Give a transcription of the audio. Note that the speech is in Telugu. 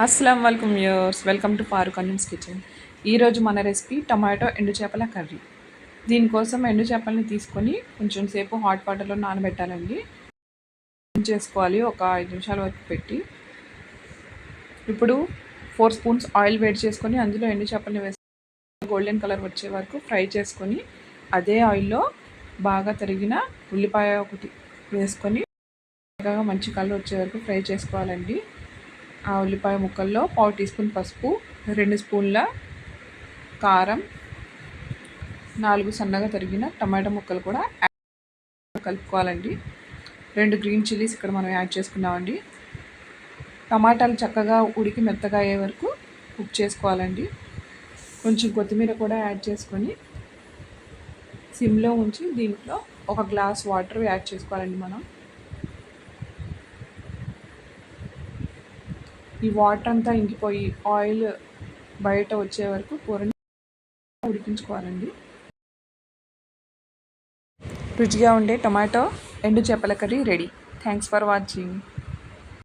అస్సలం వాలేకుమ్ viewers, welcome to Farooq Anim's kitchen. ఈరోజు మన రెసిపీ టమాటో ఎండు చేపల కర్రీ. దీనికోసం ఎండు చేపలని తీసుకొని కొంచెం సేపు హాట్ వాటర్లో నానబెట్టాలండి. చేసుకోవాలి ఒక 5 నిమిషాల వరకు పెట్టి. ఇప్పుడు 4 స్పూన్స్ ఆయిల్ వేడి చేసుకొని అందులో ఎండు చేపలని వేసి గోల్డెన్ కలర్ వచ్చే వరకు ఫ్రై చేసుకొని అదే ఆయిల్లో బాగా తరిగిన ఉల్లిపాయ ఒకటి వేసుకొని బాగా మంచి కలర్ వచ్చే వరకు ఫ్రై చేసుకోవాలండి. ఆ ఉల్లిపాయ ముక్కల్లో 1/4 టీ స్పూన్ పసుపు, 2 స్పూన్ల కారం, 4 సన్నగా తరిగిన టమాటా ముక్కలు కూడా కలుపుకోవాలండి. 2 గ్రీన్ చిల్లీస్ ఇక్కడ మనం యాడ్ చేసుకున్నామండి. టమాటాలు చక్కగా ఉడికి మెత్తగా అయ్యే వరకు కుక్ చేసుకోవాలండి. కొంచెం కొత్తిమీర కూడా యాడ్ చేసుకొని సిమ్లో ఉంచి దీంట్లో 1 గ్లాస్ వాటర్ యాడ్ చేసుకోవాలండి. మనం ఈ వాటర్ అంతా ఇంకిపోయి ఆయిల్ బయట వచ్చే వరకు కూరని ఉడికించుకోవాలండి. రుచిగా ఉండే టమాటో ఎండు చేపల curry ready. Thanks for watching.